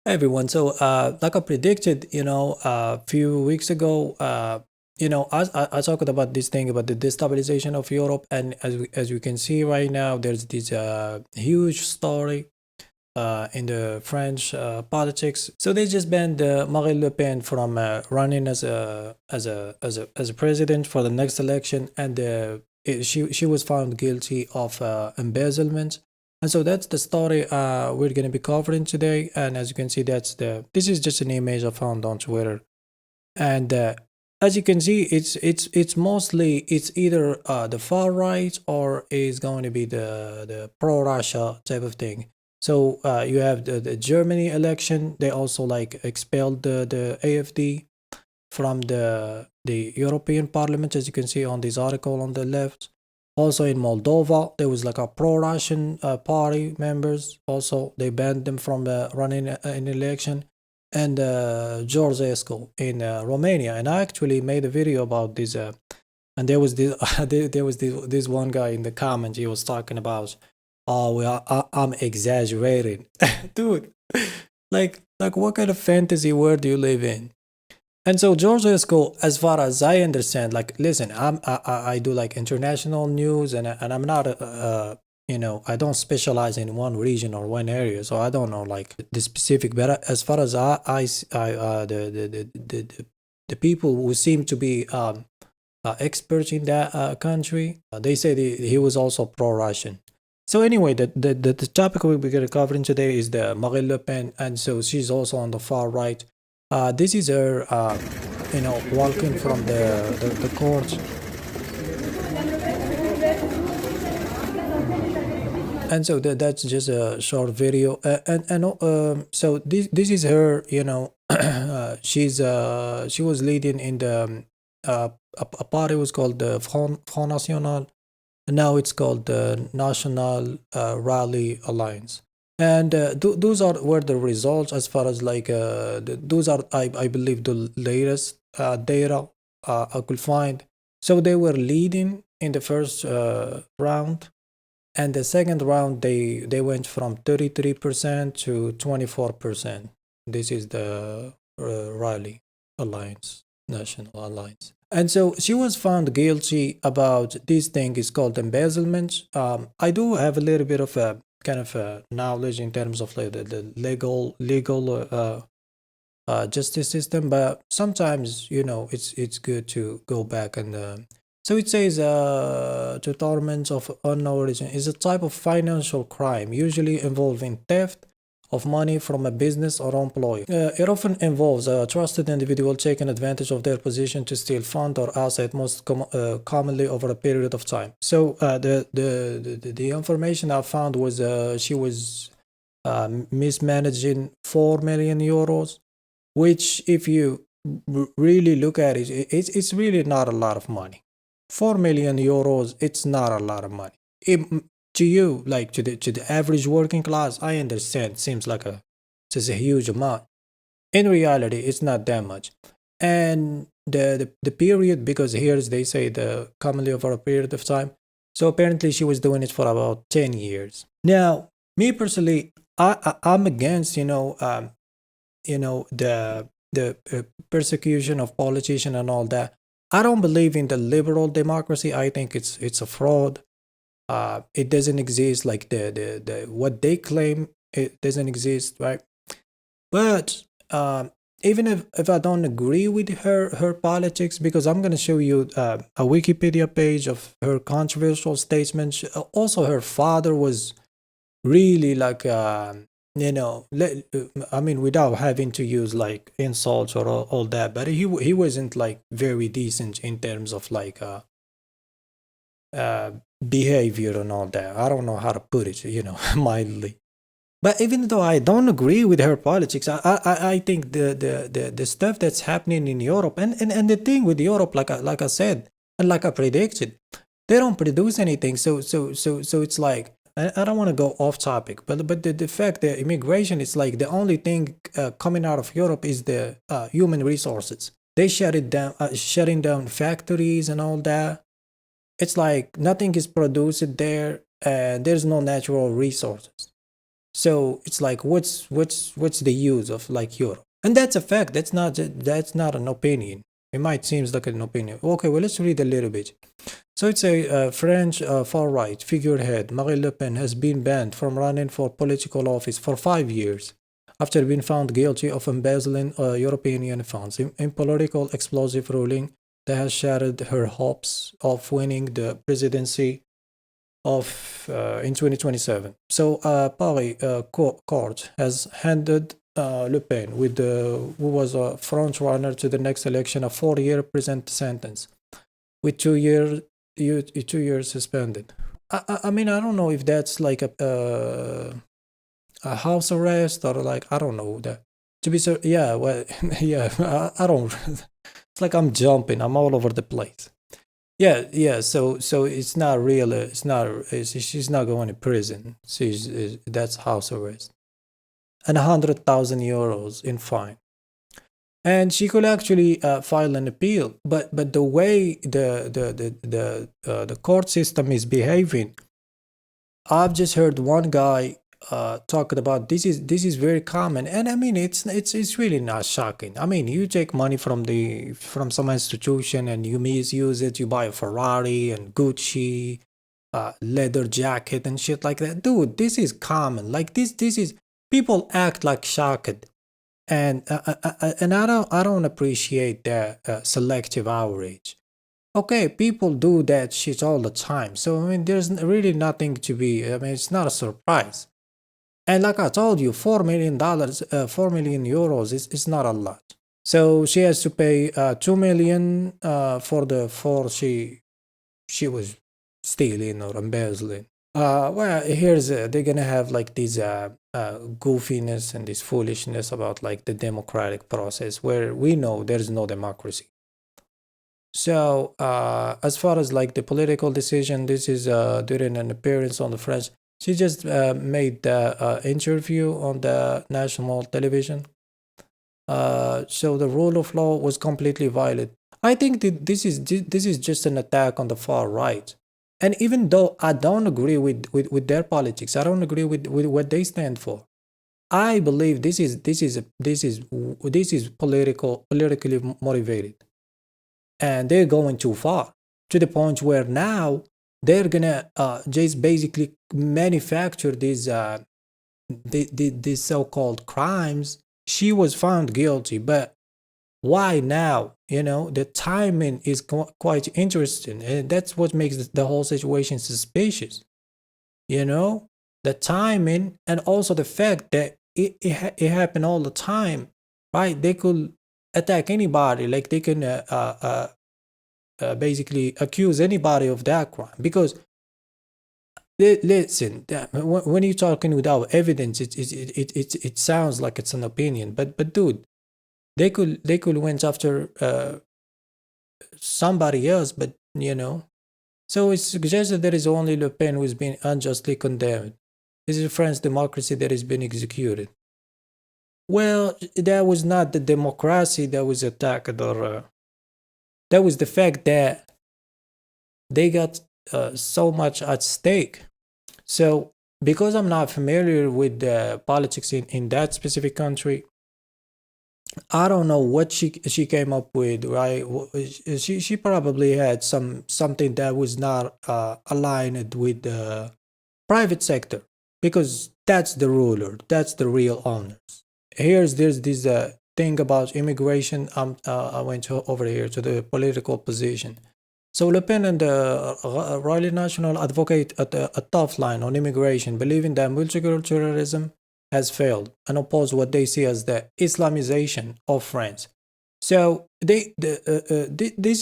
Hey everyone. So, like I predicted, a few weeks ago, I talked about this thing about the destabilization of Europe, and as we can see right now, there's this huge story in the French politics. So they just banned Marine Le Pen from running as a president for the next election, and she was found guilty of embezzlement. And so that's the story we're going to be covering today. And as you can see, this is just an image I found on Twitter. And as you can see, it's mostly it's either the far right or is going to be the pro Russia type of thing. So you have the Germany election. They also like expelled the AfD from the European Parliament, as you can see on this article on the left. Also in Moldova, there was like a pro-Russian party members. Also, they banned them from running an election. And Georgescu in Romania, and I actually made a video about this. And there was this, this one guy in the comments. He was talking about, oh, well, I'm exaggerating, dude. Like, what kind of fantasy world do you live in? And so George Esco, as far as I understand, like, listen, I do like international news, and I'm not I don't specialize in one region or one area, so I don't know like the specific. But as far as the people who seem to be experts in that country, they say he was also pro-Russian. So anyway, the topic we're going to cover in today is the Marine Le Pen, and so she's also on the far right. This is her, walking from the court, and so that's just a short video. So this is her. She was leading in the a party was called the Front National. And now it's called the National Rally Alliance. And those were the results as far as like those are I believe the latest data I could find. So they were leading in the first round, and the second round they went from 33% to 24%. This is the Rally Alliance, National Alliance. And so she was found guilty about this thing is called embezzlement. I do have a little bit of a kind of knowledge in terms of like the legal justice system, but sometimes it's good to go back and so it says to torment of unknown origin is a type of financial crime usually involving theft of money from a business or employee. It often involves a trusted individual taking advantage of their position to steal fund or asset, most commonly over a period of time. So the information I found was she was mismanaging 4 million euros, which if you really look at it, it's really not a lot of money. 4 million euros, it's not a lot of money. To you, like to the average working class, I understand. Seems like just a huge amount. In reality, it's not that much. And the period, because here they say the commonly over a period of time. So apparently she was doing it for about 10 years. Now, me personally, I'm against the persecution of politicians and all that. I don't believe in the liberal democracy. I think it's a fraud. It doesn't exist like the what they claim it doesn't exist, right? But even if I don't agree with her politics, because I'm gonna show you a Wikipedia page of her controversial statements. Also, her father was really like I mean, without having to use like insults or all that, but he wasn't like very decent in terms of like uh behavior and all that. I don't know how to put it, mildly. But even though I don't agree with her politics, I think the stuff that's happening in Europe, and the thing with Europe, like I said, and like I predicted, they don't produce anything. So it's like I don't want to go off topic, but the fact that immigration is like the only thing coming out of Europe is the human resources. They shut it down, shutting down factories and all that. It's like nothing is produced there, and there's no natural resources. So it's like, what's the use of like Europe? And that's a fact. That's not an opinion. It might seem like an opinion. Okay, well, let's read a little bit. So it's a French far right figurehead, Marine Le Pen, has been banned from running for political office for 5 years after being found guilty of embezzling European Union funds in political explosive ruling that has shattered her hopes of winning the presidency of in 2027. So Paris court has handed Le Pen, who was a front runner to the next election, a 4-year prison sentence with 2 years suspended. I mean, I don't know if that's like a house arrest or like, I don't know that. To be so, yeah, well, yeah, I don't. It's like I'm jumping. I'm all over the place. Yeah, yeah. So it's not real. It's not. She's not going to prison. That's house arrest and 100,000 euros in fine. And she could actually file an appeal, but the way the court system is behaving, I've just heard one guy talking about this is very common, and I mean it's really not shocking. I mean, you take money from some institution and you misuse it. You buy a Ferrari and Gucci, leather jacket and shit like that, dude. This is common. Like this is people act like shocked, and I don't appreciate that selective outrage. Okay, people do that shit all the time. So I mean, there's really nothing to be. I mean, it's not a surprise. And like I told you, $4 million, 4 million euros is not a lot. So she has to pay 2 million for the four she was stealing or embezzling. Well, here's they're gonna have like these goofiness and this foolishness about like the democratic process, where we know there's no democracy. So, as far as like the political decision, this is during an appearance on the French. She just made the interview on the national television. So the rule of law was completely violated. I think that this is just an attack on the far right. And even though I don't agree with their politics, I don't agree with what they stand for. I believe this is politically motivated, and they're going too far to the point where now they're gonna just basically manufacture these so-called crimes. She was found guilty, but why now? The timing is quite interesting, and that's what makes the whole situation suspicious. you know the timing, and also the fact that it happened all the time, right? They could attack anybody, like they can basically accuse anybody of that crime, because listen, when you're talking without evidence, it sounds like it's an opinion, but dude, they could went after somebody else, but so it's suggested there is only Le Pen who's been unjustly condemned. This is French democracy that has been executed. Well, that was not the democracy that was attacked, or that was the fact that they got so much at stake. So, because I'm not familiar with the politics in that specific country, I don't know what she came up with. Right, she probably had something that was not aligned with the private sector, because that's the ruler, that's the real owners. There's this thing about immigration. I went over here to the political position. So Le Pen and the Rally National advocate a tough line on immigration, believing that multiculturalism has failed, and oppose what they see as the Islamization of France. So this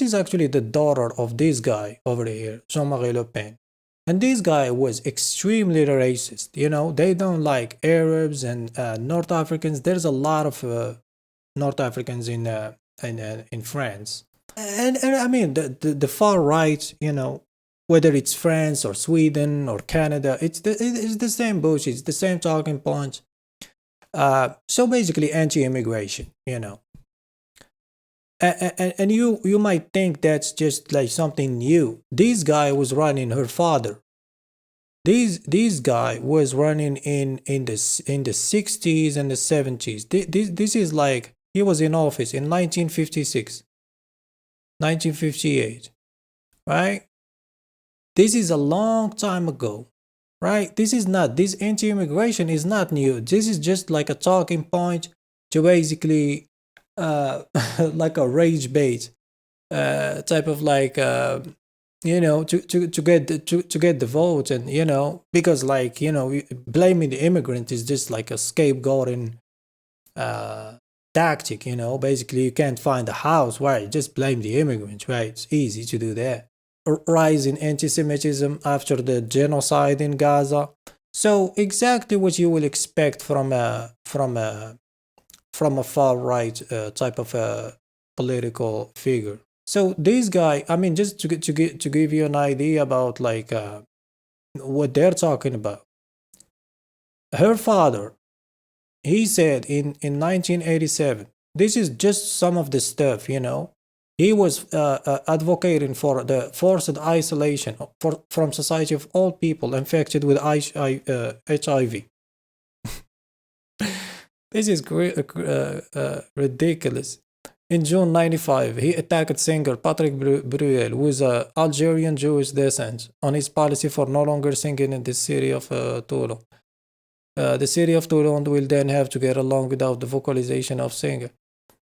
is actually the daughter of this guy over here, Jean-Marie Le Pen. And this guy was extremely racist. They don't like Arabs and North Africans. There's a lot of North Africans in France. And I mean, the far right, whether it's France or Sweden or Canada, it's the same bullshit. It's the same talking points. So basically, anti-immigration, and you might think that's just like something new. This guy was running her father. These guy was running in the 60s and the 70s. This is like he was in office in 1956, 1958, right? This is a long time ago, right? This anti-immigration is not new. This is just like a talking point to basically like a rage bait type of like to get the vote, and because like blaming the immigrant is just like a scapegoating uh tactic. Basically you can't find a house, right? Just blame the immigrant, right? It's easy to do that. Rise in anti-Semitism after the genocide in Gaza. So exactly what you will expect from a far right type of a political figure. So this guy, I mean, just to give you an idea about like what they're talking about. Her father, he said in 1987. This is just some of the stuff. He was advocating for the forced isolation from society of all people infected with HIV. This is ridiculous. In June 95, he attacked singer Patrick Bruel, who is Algerian Jewish descent, on his policy for no longer singing in the city of Toulon. The city of Toulon will then have to get along without the vocalization of singer.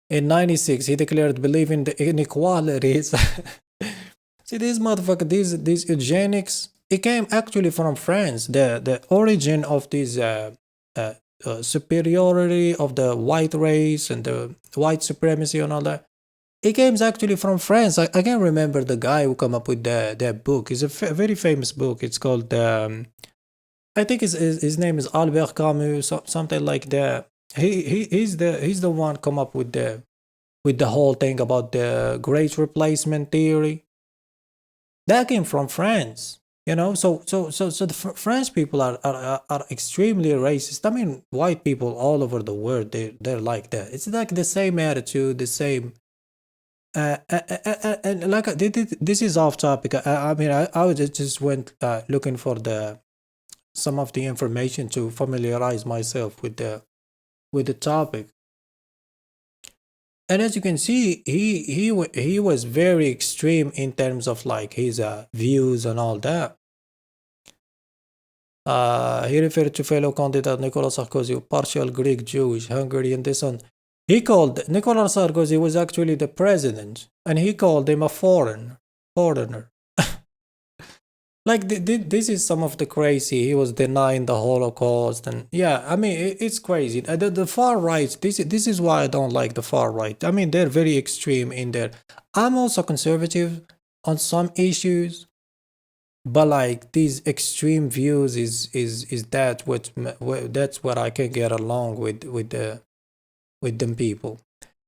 In 96, he declared believing the inequalities. See, this motherfucker, these eugenics, it came actually from France. The origin of this superiority of the white race and the white supremacy and all that, it came actually from France. I can't remember the guy who come up with that book. It's a very famous book. It's called I think his name is Albert Camus, something like that. He's the one come up with the whole thing about the great replacement theory. That came from France. So the French people are extremely racist. I mean, white people all over the world, they're like that. It's like the same attitude, the same. And like this is off topic. I mean, I was just went looking for the some of the information to familiarize myself with the topic. And as you can see, he was very extreme in terms of like his views and all that. He referred to fellow candidate Nicolas Sarkozy, partial Greek Jewish, Hungarian descent. He called Nicolas Sarkozy was actually the president, and he called him a foreigner. Like this is some of the crazy. He was denying the Holocaust, and yeah, I mean it's crazy. The far right. This is why I don't like the far right. I mean they're very extreme in there. I'm also conservative on some issues, but like these extreme views is that that's what I can get along with them people.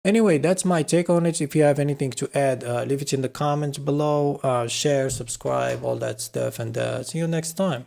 Anyway, that's my take on it. If you have anything to add, leave it in the comments below. Share, subscribe, all that stuff, and see you next time.